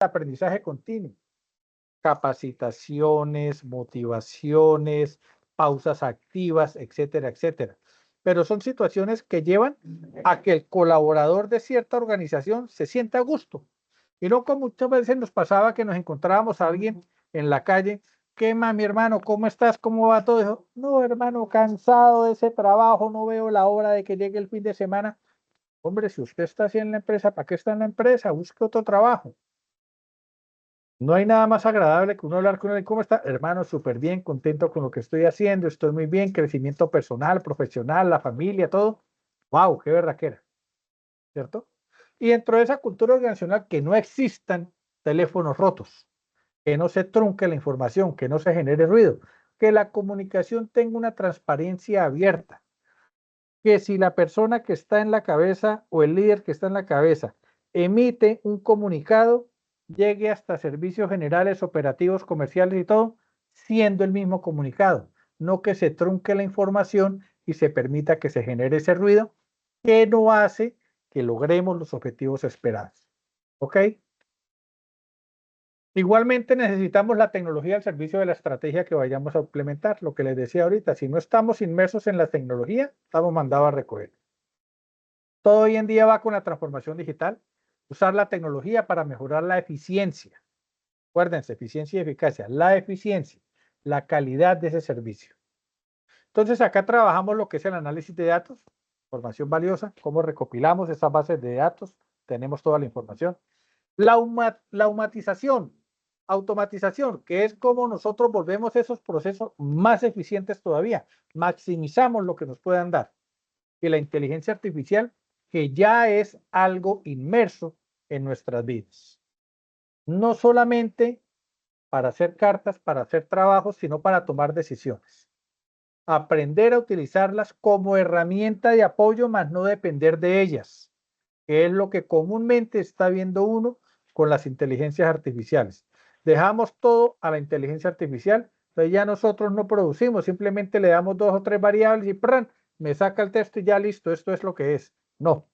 aprendizaje continuo, capacitaciones, motivaciones, pausas activas, etcétera, etcétera. Pero son situaciones que llevan a que el colaborador de cierta organización se sienta a gusto. Y no como muchas veces nos pasaba que nos encontrábamos a alguien en la calle, ¿qué más, mi hermano? ¿Cómo estás? ¿Cómo va todo eso? No, hermano, cansado de ese trabajo, no veo la hora de que llegue el fin de semana. Hombre, si usted está así en la empresa, ¿para qué está en la empresa? Busque otro trabajo. No hay nada más agradable que uno hablar con él. ¿Cómo está? Hermano, súper bien, contento con lo que estoy haciendo, estoy muy bien, crecimiento personal, profesional, la familia, todo. ¡Wow! ¡Qué berraquera! ¿Cierto? Y dentro de esa cultura organizacional, que no existan teléfonos rotos, que no se trunque la información, que no se genere ruido, que la comunicación tenga una transparencia abierta, que si la persona que está en la cabeza o el líder que está en la cabeza emite un comunicado, llegue hasta servicios generales, operativos, comerciales y todo, siendo el mismo comunicado, no que se trunque la información y se permita que se genere ese ruido que no hace que logremos los objetivos esperados. ¿Ok? Igualmente necesitamos la tecnología al servicio de la estrategia que vayamos a implementar. Lo que les decía ahorita, si no estamos inmersos en la tecnología, estamos mandados a recoger. Todo hoy en día va con la transformación digital, usar la tecnología para mejorar la eficiencia. Acuérdense, eficiencia y eficacia, la eficiencia, la calidad de ese servicio. Entonces acá trabajamos lo que es el análisis de datos, información valiosa, cómo recopilamos esas bases de datos, tenemos toda la información. La automatización, que es como nosotros volvemos esos procesos más eficientes todavía, maximizamos lo que nos puedan dar. Y la inteligencia artificial, que ya es algo inmerso en nuestras vidas. No solamente para hacer cartas, para hacer trabajos, sino para tomar decisiones. Aprender a utilizarlas como herramienta de apoyo, más no depender de ellas, que es lo que comúnmente está viendo uno con las inteligencias artificiales. Dejamos todo a la inteligencia artificial, entonces ya nosotros no producimos, simplemente le damos 2 o 3 variables y ¡pran! Me saca el texto y ya listo, esto es lo que es. No,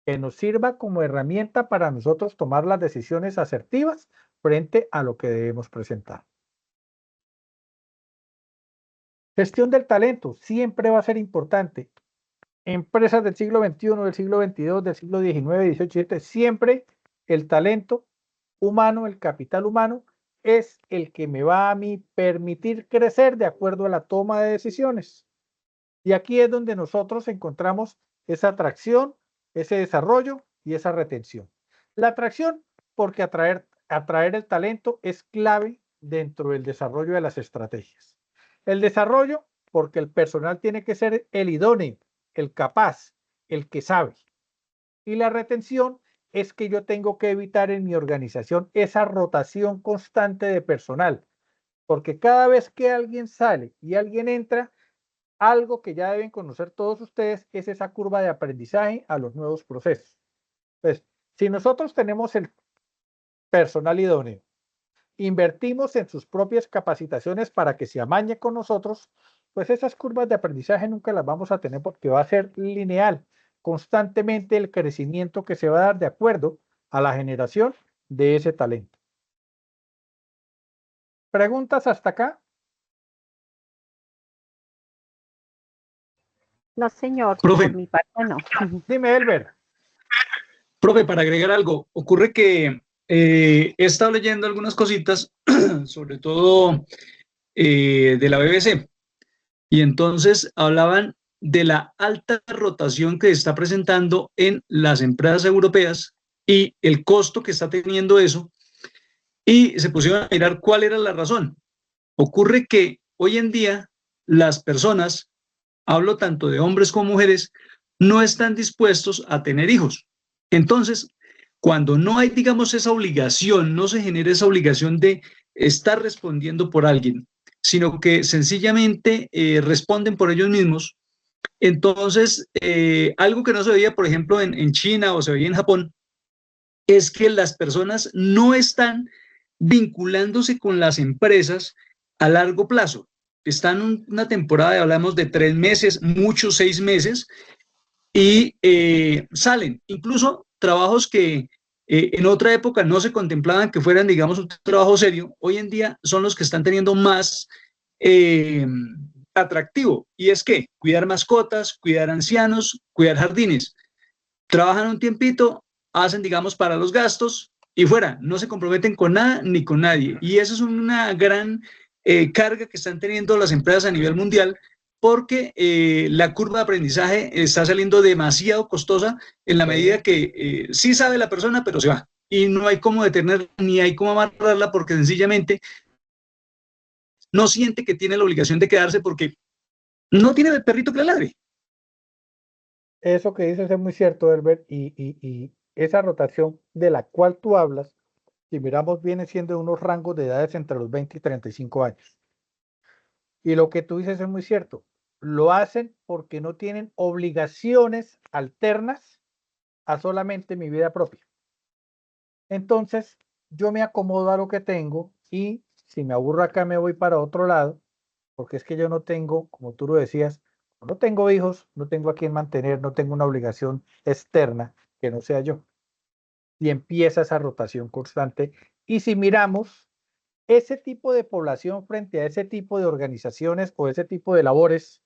que nos sirva como herramienta para nosotros tomar las decisiones asertivas frente a lo que debemos presentar. Gestión del talento siempre va a ser importante. Empresas del siglo XXI, del siglo XXII, del siglo XIX, XVIII, XVII, siempre el talento humano, el capital humano, es el que me va a mí permitir crecer de acuerdo a la toma de decisiones. Y aquí es donde nosotros encontramos esa atracción, ese desarrollo y esa retención. La atracción, porque atraer el talento es clave dentro del desarrollo de las estrategias. El desarrollo, porque el personal tiene que ser el idóneo, el capaz, el que sabe. Y la retención es que yo tengo que evitar en mi organización esa rotación constante de personal, porque cada vez que alguien sale y alguien entra, algo que ya deben conocer todos ustedes es esa curva de aprendizaje a los nuevos procesos. Entonces, si nosotros tenemos el personal idóneo, invertimos en sus propias capacitaciones para que se amañe con nosotros, pues esas curvas de aprendizaje nunca las vamos a tener porque va a ser lineal, constantemente el crecimiento que se va a dar de acuerdo a la generación de ese talento. ¿Preguntas hasta acá? No, señor, Profe, por mi parte no. Dime, Elber. profe, para agregar algo, ocurre que he estado leyendo algunas cositas, sobre todo de la BBC, y entonces hablaban de la alta rotación que está presentando en las empresas europeas y el costo que está teniendo eso, y se pusieron a mirar cuál era la razón. Ocurre que hoy en día las personas, hablo tanto de hombres como mujeres, no están dispuestos a tener hijos. Entonces, cuando no hay, digamos, esa obligación, no se genera esa obligación de estar respondiendo por alguien, sino que sencillamente responden por ellos mismos. Entonces, algo que no se veía, por ejemplo, en China o se veía en Japón, es que las personas no están vinculándose con las empresas a largo plazo. Están una temporada, hablamos de 3 meses, muchos 6 meses, y salen. Incluso trabajos que en otra época no se contemplaban que fueran, digamos, un trabajo serio, hoy en día son los que están teniendo más eh, atractivo. Y es que cuidar mascotas, cuidar ancianos, cuidar jardines. Trabajan un tiempito, hacen, digamos, para los gastos y fuera, no se comprometen con nada ni con nadie. Y eso es una gran carga que están teniendo las empresas a nivel mundial porque la curva de aprendizaje está saliendo demasiado costosa en la medida que sí sabe la persona, pero se va. Y no hay cómo detenerla ni hay cómo amarrarla porque sencillamente no siente que tiene la obligación de quedarse porque no tiene el perrito que le ladre. Eso que dices es muy cierto, Herbert, y esa rotación de la cual tú hablas, si miramos, viene siendo unos rangos de edades entre los 20 y 35 años. Y lo que tú dices es muy cierto. Lo hacen porque no tienen obligaciones alternas a solamente mi vida propia. Entonces, yo me acomodo a lo que tengo y si me aburro acá me voy para otro lado, porque es que yo no tengo, como tú lo decías, no tengo hijos, no tengo a quien mantener, no tengo una obligación externa que no sea yo. Y empieza esa rotación constante. Y si miramos ese tipo de población frente a ese tipo de organizaciones o ese tipo de labores,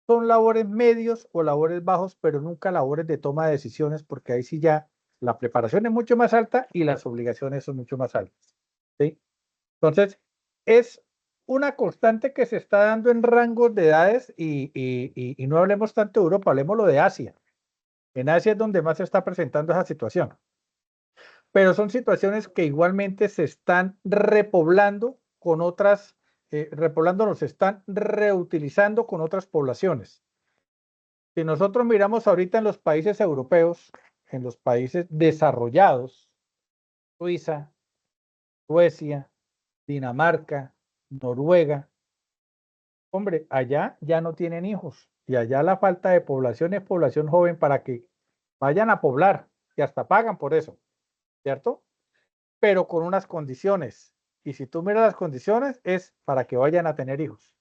son labores medios o labores bajos, pero nunca labores de toma de decisiones, porque ahí sí ya la preparación es mucho más alta y las obligaciones son mucho más altas. ¿Sí? Entonces, es una constante que se está dando en rangos de edades y no hablemos tanto de Europa, hablemos lo de Asia. En Asia es donde más se está presentando esa situación. Pero son situaciones que igualmente se están repoblando con otras, repoblando, se están reutilizando con otras poblaciones. Si nosotros miramos ahorita en los países europeos, en los países desarrollados, Suiza, Suecia, Dinamarca, Noruega, hombre, allá ya no tienen hijos y allá la falta de población es población joven para que vayan a poblar y hasta pagan por eso, ¿cierto? Pero con unas condiciones. Y si tú miras las condiciones es para que vayan a tener hijos.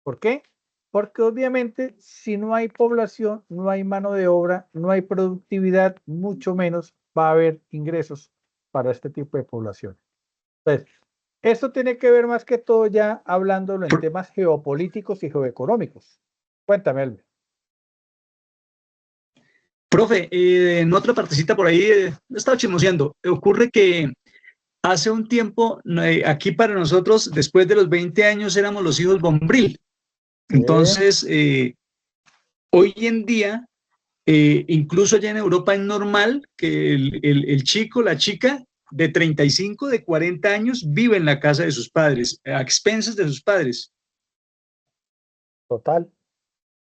¿Por qué? Porque obviamente si no hay población, no hay mano de obra, no hay productividad, mucho menos va a haber ingresos para este tipo de población. Entonces, esto tiene que ver más que todo ya hablándolo en temas geopolíticos y geoeconómicos. Cuéntame, Elmer. Profe, en otra partecita por ahí, he estado chismoseando. Ocurre que hace un tiempo, aquí para nosotros, después de los 20 años, éramos los hijos bombril. Entonces, hoy en día, incluso allá en Europa es normal que el chico, la chica de 35, de 40 años, vive en la casa de sus padres, a expensas de sus padres. Total,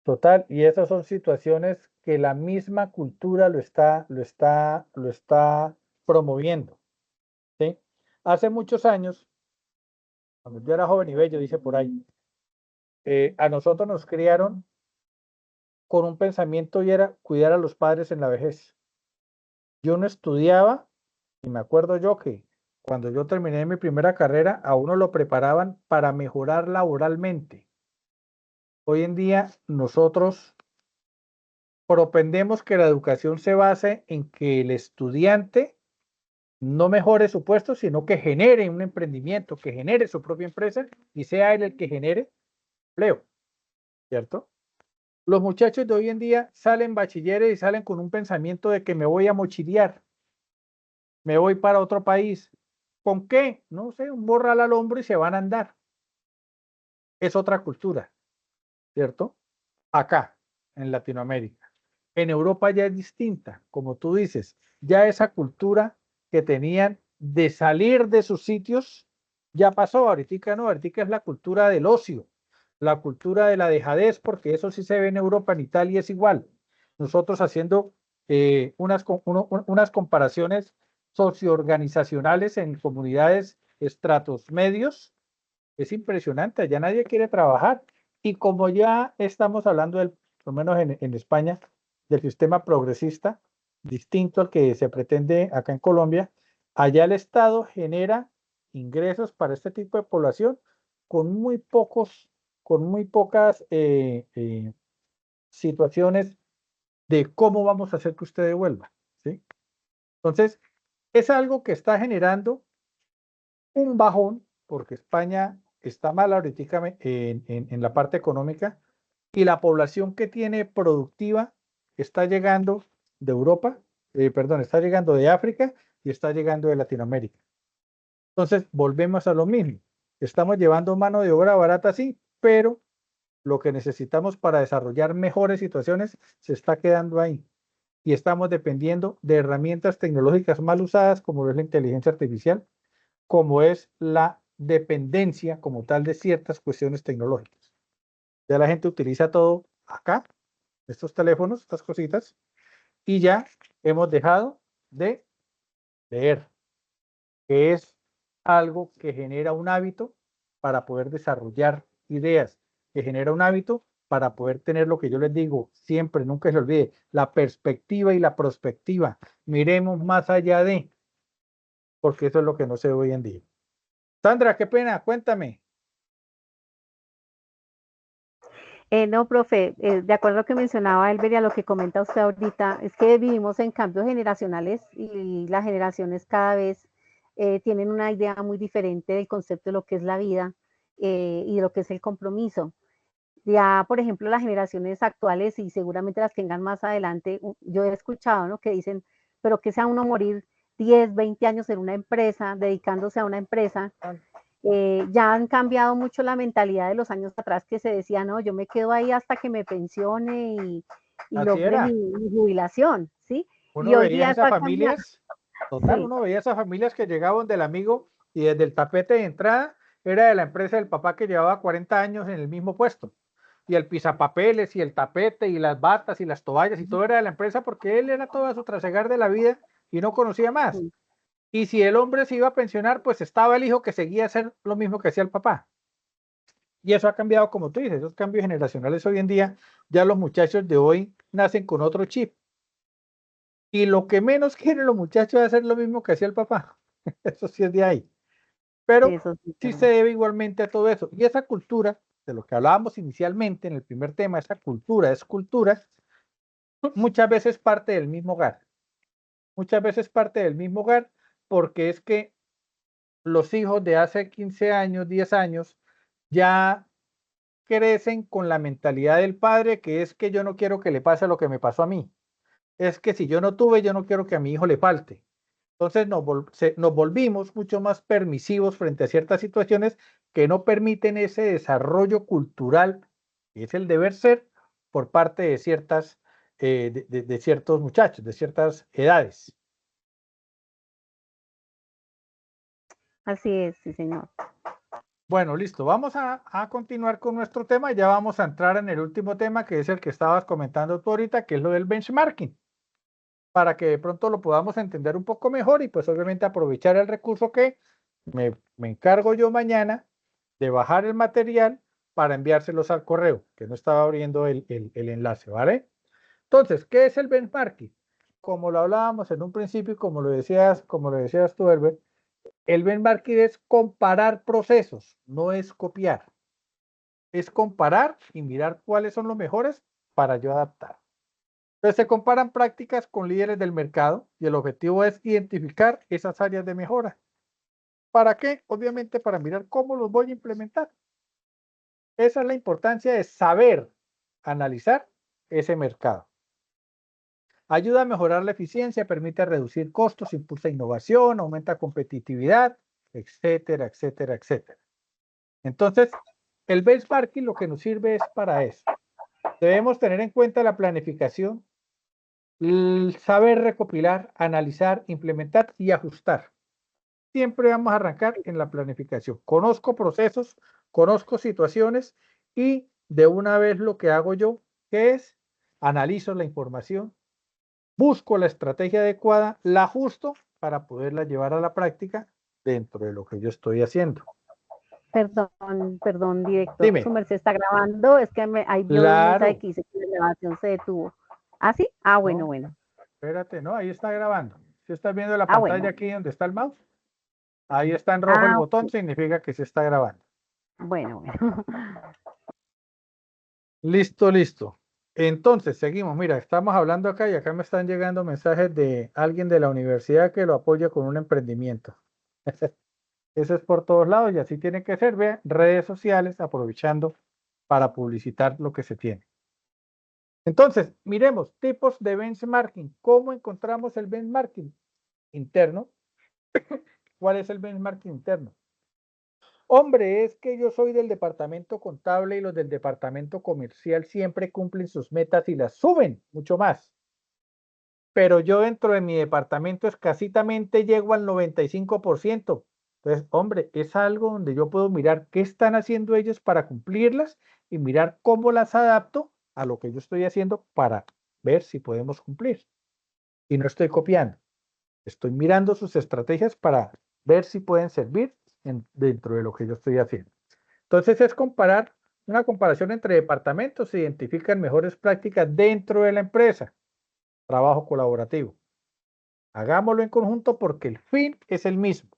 total. Y esas son situaciones que la misma cultura lo está promoviendo. ¿Sí? Hace muchos años, cuando yo era joven y bello, dice por ahí, a nosotros nos criaron con un pensamiento y era cuidar a los padres en la vejez. Yo no estudiaba y me acuerdo yo que cuando yo terminé mi primera carrera, a uno lo preparaban para mejorar laboralmente. Hoy en día nosotros propendemos que la educación se base en que el estudiante no mejore su puesto, sino que genere un emprendimiento, que genere su propia empresa y sea él el que genere empleo, ¿cierto? Los muchachos de hoy en día salen bachilleres y salen con un pensamiento de que me voy a mochilear, me voy para otro país. ¿Con qué? No sé, un morral al hombro y se van a andar. Es otra cultura, ¿cierto? Acá, en Latinoamérica. En Europa ya es distinta, como tú dices, ya esa cultura que tenían de salir de sus sitios ya pasó, ahorita no, ahorita es la cultura del ocio, la cultura de la dejadez, porque eso sí se ve en Europa, en Italia es igual. Nosotros haciendo unas comparaciones socioorganizacionales en comunidades estratos medios, es impresionante, ya nadie quiere trabajar. Y como ya estamos hablando del, por lo menos en España, del sistema progresista, distinto al que se pretende acá en Colombia, allá el Estado genera ingresos para este tipo de población con muy pocos, con muy pocas situaciones de cómo vamos a hacer que usted devuelva, ¿sí? Entonces, es algo que está generando un bajón, porque España está mal ahorita en la parte económica y la población que tiene productiva está llegando de Europa, perdón, está llegando de África y está llegando de Latinoamérica. Entonces, volvemos a lo mismo. Estamos llevando mano de obra barata, sí, pero lo que necesitamos para desarrollar mejores situaciones se está quedando ahí. Y estamos dependiendo de herramientas tecnológicas mal usadas, como es la inteligencia artificial, como es la dependencia como tal de ciertas cuestiones tecnológicas. Ya la gente utiliza todo acá, estos teléfonos, estas cositas, y ya hemos dejado de leer, que es algo que genera un hábito para poder desarrollar ideas, que genera un hábito para poder tener lo que yo les digo siempre, nunca se olvide, la perspectiva y la prospectiva. Miremos más allá de, porque eso es lo que no se ve hoy en día. Sandra, qué pena, cuéntame. No, profe, de acuerdo a lo que mencionaba Elber y a lo que comenta usted ahorita, es que vivimos en cambios generacionales y las generaciones cada vez tienen una idea muy diferente del concepto de lo que es la vida y de lo que es el compromiso. Ya, por ejemplo, las generaciones actuales y seguramente las que vengan más adelante, yo he escuchado, ¿no? Que dicen, pero que sea uno morir 10, 20 años en una empresa, dedicándose a una empresa, ya han cambiado mucho la mentalidad de los años atrás que se decía, no, yo me quedo ahí hasta que me pensione y Así logre era. mi jubilación, ¿sí? Y Uno hoy veía día esas está cambiando, familias, total, sí, uno veía esas familias que llegaban del amigo y desde el tapete de entrada era de la empresa del papá que llevaba 40 años en el mismo puesto. Y el pisapapeles y el tapete y las batas y las toallas y todo era de la empresa porque él era todo su trasegar de la vida y no conocía más. sí, Y si el hombre se iba a pensionar, pues estaba el hijo que seguía a hacer lo mismo que hacía el papá. Y eso ha cambiado, como tú dices, esos cambios generacionales hoy en día, ya los muchachos de hoy nacen con otro chip. Y lo que menos quieren los muchachos es hacer lo mismo que hacía el papá. Eso sí es de ahí. sí, Pero eso sí, sí se verdad. debe igualmente a todo eso. Y esa cultura, de lo que hablábamos inicialmente en el primer tema, esa cultura es cultura, muchas veces parte del mismo hogar. Muchas veces parte del mismo hogar porque es que los hijos de hace 15 años, 10 años, ya crecen con la mentalidad del padre, que es que yo no quiero que le pase lo que me pasó a mí. Es que si yo no tuve, yo no quiero que a mi hijo le falte. Entonces nos volvimos mucho más permisivos frente a ciertas situaciones que no permiten ese desarrollo cultural, que es el deber ser, por parte de ciertas, de ciertos muchachos, de ciertas edades. Así es, sí, señor. Bueno, listo. Vamos a continuar con nuestro tema. Ya vamos a entrar en el último tema, que es el que estabas comentando tú ahorita, que es lo del benchmarking, para que de pronto lo podamos entender un poco mejor y pues obviamente aprovechar el recurso que me encargo yo mañana de bajar el material para enviárselos al correo, que no estaba abriendo el enlace, ¿vale? Entonces, ¿qué es el benchmarking? Como lo hablábamos en un principio y como lo decías tú, Herbert, el benchmarking es comparar procesos, no es copiar. Es comparar y mirar cuáles son los mejores para yo adaptar. Entonces se comparan prácticas con líderes del mercado y el objetivo es identificar esas áreas de mejora. ¿Para qué? Obviamente para mirar cómo los voy a implementar. Esa es la importancia de saber analizar ese mercado. Ayuda a mejorar la eficiencia, permite reducir costos, impulsa innovación, aumenta competitividad, etcétera, etcétera, etcétera. Entonces, el benchmarking lo que nos sirve es para eso. Debemos tener en cuenta la planificación, el saber recopilar, analizar, implementar y ajustar. Siempre vamos a arrancar en la planificación. Conozco procesos, conozco situaciones y de una vez lo que hago yo, que es analizo la información, busco la estrategia adecuada, la ajusto para poderla llevar a la práctica dentro de lo que yo estoy haciendo. Perdón, director, su Dime, merced está grabando, es que ahí yo vi un mensaje claro, que dice que la grabación se detuvo. ¿Ah, sí? Ah, bueno, no, bueno. espérate, no, ahí está grabando. Si estás viendo la Ah, bueno. pantalla aquí donde está el mouse, ahí está en rojo el Ah, botón, ok. significa que se está grabando. Bueno, bueno. Listo, listo. Entonces, seguimos. Mira, estamos hablando acá y acá me están llegando mensajes de alguien de la universidad que lo apoya con un emprendimiento. Eso es por todos lados y así tiene que ser. Vean, redes sociales aprovechando para publicitar lo que se tiene. Entonces, miremos tipos de benchmarking. ¿Cómo encontramos el benchmarking interno? ¿Cuál es el benchmarking interno? Hombre, es que yo soy del departamento contable y los del departamento comercial siempre cumplen sus metas y las suben mucho más. Pero yo dentro de mi departamento escasitamente llego al 95%. Entonces, hombre, es algo donde yo puedo mirar qué están haciendo ellos para cumplirlas y mirar cómo las adapto a lo que yo estoy haciendo para ver si podemos cumplir. Y no estoy copiando, estoy mirando sus estrategias para ver si pueden servir dentro de lo que yo estoy haciendo. Entonces es comparar, una comparación entre departamentos, se identifican mejores prácticas dentro de la empresa, trabajo colaborativo. Hagámoslo en conjunto porque el fin es el mismo.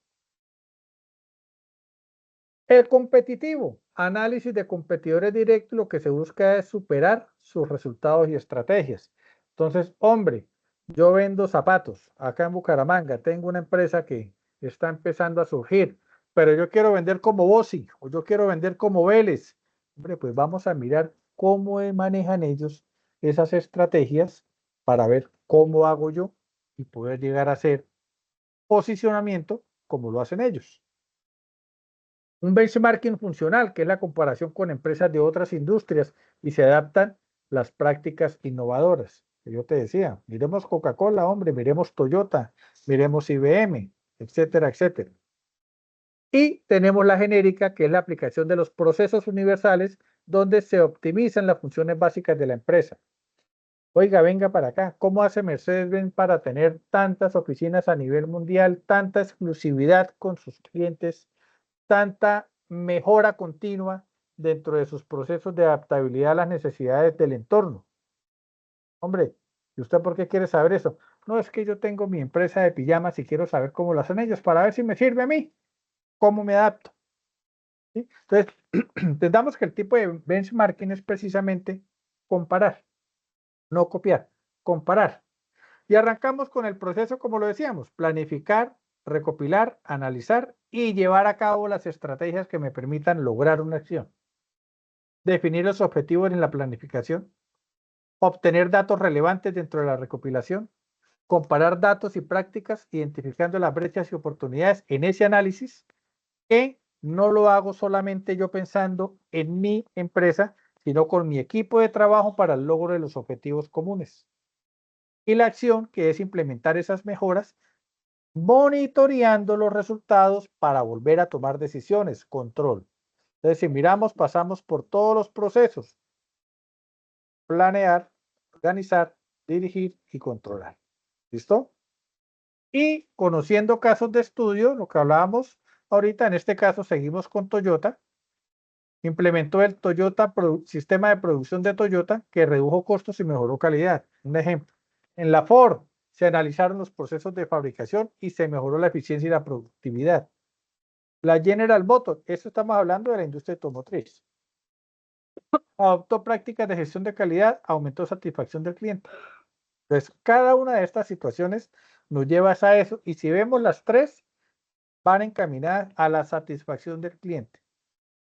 El competitivo, análisis de competidores directos, lo que se busca es superar sus resultados y estrategias. Entonces, hombre, yo vendo zapatos acá en Bucaramanga, tengo una empresa que está empezando a surgir, pero yo quiero vender como Bossi o yo quiero vender como Vélez. Hombre, pues vamos a mirar cómo manejan ellos esas estrategias para ver cómo hago yo y poder llegar a hacer posicionamiento como lo hacen ellos. Un benchmarking funcional, que es la comparación con empresas de otras industrias y se adaptan las prácticas innovadoras. Que yo te decía, miremos Coca-Cola, hombre, miremos Toyota, miremos IBM, etcétera, etcétera. Y tenemos la genérica, que es la aplicación de los procesos universales, donde se optimizan las funciones básicas de la empresa. Oiga, venga para acá. ¿Cómo hace Mercedes-Benz para tener tantas oficinas a nivel mundial, tanta exclusividad con sus clientes, tanta mejora continua dentro de sus procesos de adaptabilidad a las necesidades del entorno? Hombre, ¿y usted por qué quiere saber eso? No, es que yo tengo mi empresa de pijamas y quiero saber cómo lo hacen ellos para ver si me sirve a mí, cómo me adapto. ¿Sí? Entonces, entendamos que el tipo de benchmarking es precisamente comparar, no copiar, comparar. Y arrancamos con el proceso, como lo decíamos, planificar, recopilar, analizar y llevar a cabo las estrategias que me permitan lograr una acción. Definir los objetivos en la planificación, obtener datos relevantes dentro de la recopilación, comparar datos y prácticas, identificando las brechas y oportunidades en ese análisis, que no lo hago solamente yo pensando en mi empresa, sino con mi equipo de trabajo para el logro de los objetivos comunes. Y la acción, que es implementar esas mejoras, monitoreando los resultados para volver a tomar decisiones, control. Entonces, si miramos, pasamos por todos los procesos: planear, organizar, dirigir y controlar. ¿Listo? Y conociendo casos de estudio, lo que hablábamos ahorita, en este caso seguimos con Toyota, implementó el Toyota sistema de producción de Toyota que redujo costos y mejoró calidad. Un ejemplo. En la Ford se analizaron los procesos de fabricación y se mejoró la eficiencia y la productividad. La General Motors, eso estamos hablando de la industria automotriz, adoptó prácticas de gestión de calidad, aumentó satisfacción del cliente. Entonces, cada una de estas situaciones nos lleva a eso, y si vemos las tres, van encaminadas a la satisfacción del cliente.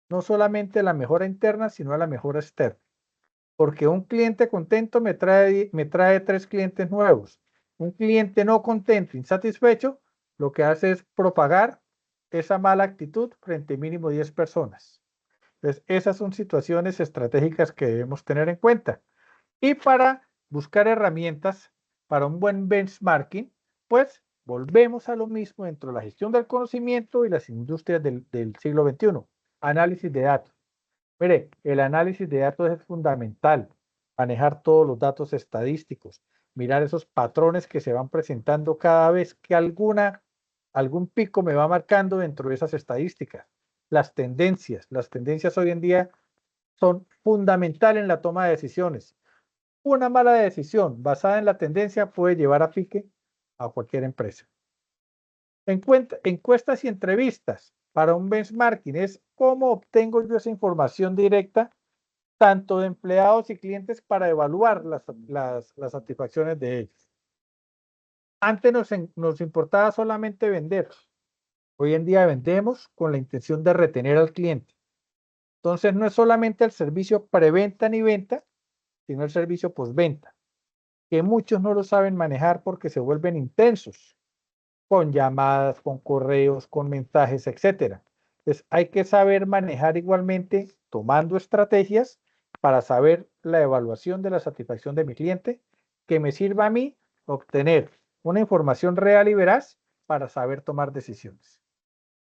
No solamente a la mejora interna, sino a la mejora externa. Porque un cliente contento me trae 3 clientes nuevos. Un cliente no contento, insatisfecho, lo que hace es propagar esa mala actitud frente a mínimo 10 personas. Entonces, esas son situaciones estratégicas que debemos tener en cuenta. Y para buscar herramientas para un buen benchmarking, pues volvemos a lo mismo dentro de la gestión del conocimiento y las industrias del siglo XXI. Análisis de datos. Mire, el análisis de datos es fundamental. Manejar todos los datos estadísticos, mirar esos patrones que se van presentando cada vez que algún pico me va marcando dentro de esas estadísticas. Las tendencias hoy en día son fundamentales en la toma de decisiones. Una mala decisión basada en la tendencia puede llevar a pique a cualquier empresa. Encuestas y entrevistas para un benchmarking es cómo obtengo yo esa información directa tanto de empleados y clientes para evaluar las satisfacciones de ellos. Antes nos importaba solamente vender. Hoy en día vendemos con la intención de retener al cliente. Entonces no es solamente el servicio preventa ni venta, sino el servicio postventa, que muchos no lo saben manejar porque se vuelven intensos, con llamadas, con correos, con mensajes, etcétera. Entonces hay que saber manejar igualmente, tomando estrategias para saber la evaluación de la satisfacción de mi cliente, que me sirva a mí obtener una información real y veraz para saber tomar decisiones.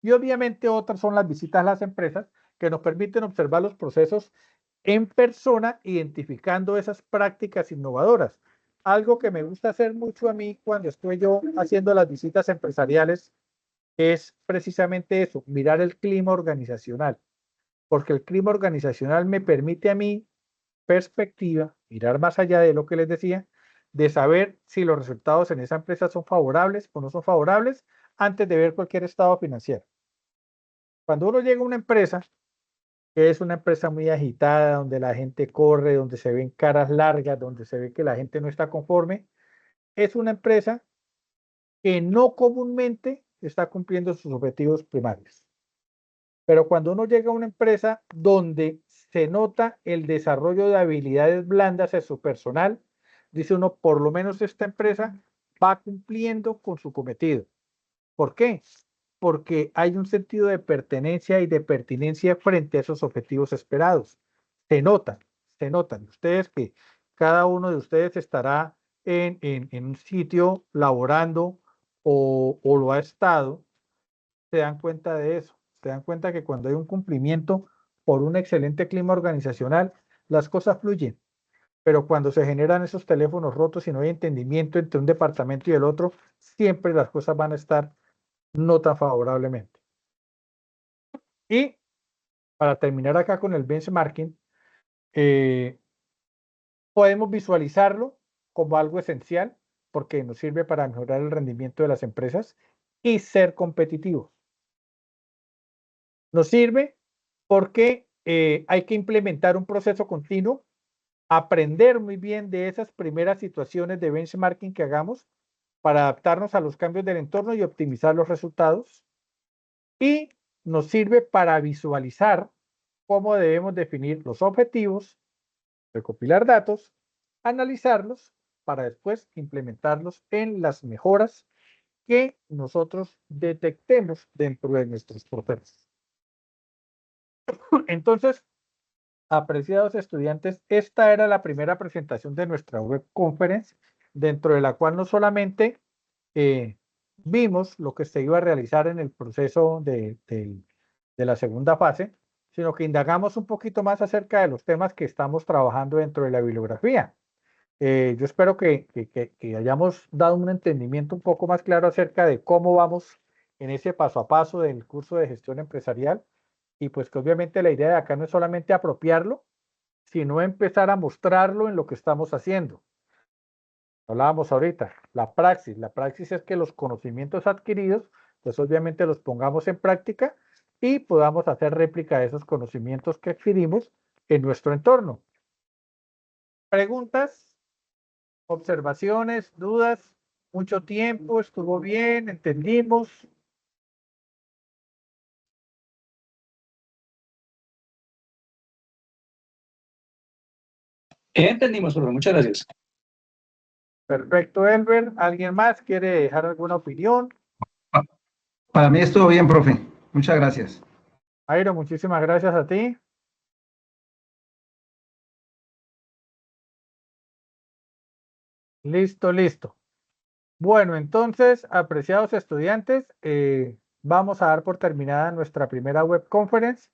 Y obviamente otras son las visitas a las empresas que nos permiten observar los procesos en persona, identificando esas prácticas innovadoras. Algo que me gusta hacer mucho a mí cuando estoy yo haciendo las visitas empresariales es precisamente eso, mirar el clima organizacional, porque el clima organizacional me permite a mí perspectiva, mirar más allá de lo que les decía, de saber si los resultados en esa empresa son favorables o no son favorables antes de ver cualquier estado financiero. Cuando uno llega a una empresa, que es una empresa muy agitada, donde la gente corre, donde se ven caras largas, donde se ve que la gente no está conforme, es una empresa que no comúnmente está cumpliendo sus objetivos primarios. Pero cuando uno llega a una empresa donde se nota el desarrollo de habilidades blandas en su personal, dice uno, por lo menos esta empresa va cumpliendo con su cometido. ¿Por qué? Porque hay un sentido de pertenencia y de pertinencia frente a esos objetivos esperados. Se notan, se notan. Ustedes que cada uno de ustedes estará en un sitio laborando o lo ha estado, se dan cuenta de eso. Se dan cuenta que cuando hay un cumplimiento por un excelente clima organizacional, las cosas fluyen. Pero cuando se generan esos teléfonos rotos y no hay entendimiento entre un departamento y el otro, siempre las cosas van a estar no tan favorablemente. Y para terminar acá con el benchmarking, podemos visualizarlo como algo esencial porque nos sirve para mejorar el rendimiento de las empresas y ser competitivos. Nos sirve porque hay que implementar un proceso continuo, aprender muy bien de esas primeras situaciones de benchmarking que hagamos para adaptarnos a los cambios del entorno y optimizar los resultados. Y nos sirve para visualizar cómo debemos definir los objetivos, recopilar datos, analizarlos para después implementarlos en las mejoras que nosotros detectemos dentro de nuestros procesos. Entonces, apreciados estudiantes, esta era la primera presentación de nuestra web conference, dentro de la cual no solamente vimos lo que se iba a realizar en el proceso de la segunda fase, sino que indagamos un poquito más acerca de los temas que estamos trabajando dentro de la bibliografía. Yo espero que hayamos dado un entendimiento un poco más claro acerca de cómo vamos en ese paso a paso del curso de gestión empresarial y pues que obviamente la idea de acá no es solamente apropiarlo, sino empezar a mostrarlo en lo que estamos haciendo. Hablábamos ahorita, la praxis. La praxis es que los conocimientos adquiridos, pues obviamente los pongamos en práctica y podamos hacer réplica de esos conocimientos que adquirimos en nuestro entorno. Preguntas, observaciones, dudas, mucho tiempo, estuvo bien, entendimos. Entendimos, profe, muchas gracias. Perfecto, Elber. ¿Alguien más quiere dejar alguna opinión? Para mí estuvo bien, profe. Muchas gracias. Jairo, muchísimas gracias a ti. Listo, listo. Bueno, entonces, apreciados estudiantes, vamos a dar por terminada nuestra primera web conference.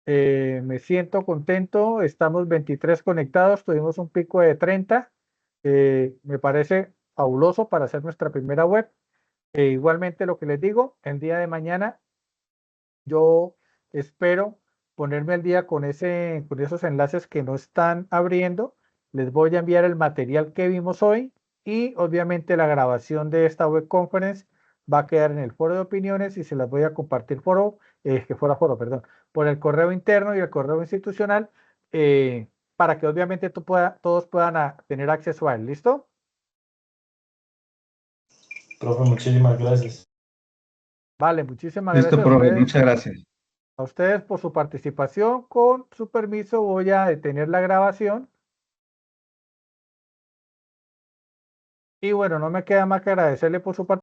Me siento contento, estamos 23 conectados, tuvimos un pico de 30. Me parece fabuloso para hacer nuestra primera web. Igualmente lo que les digo, el día de mañana yo espero ponerme al día con esos enlaces que no están abriendo. Les voy a enviar el material que vimos hoy y obviamente la grabación de esta web conference va a quedar en el foro de opiniones y se las voy a compartir perdón, por el correo interno y el correo institucional para que obviamente todos puedan tener acceso a él. ¿Listo? Profe, muchísimas gracias. Vale, muchísimas Listo, gracias profe, muchas gracias. a ustedes por su participación. Con su permiso voy a detener la grabación. Y bueno, no me queda más que agradecerle por su participación.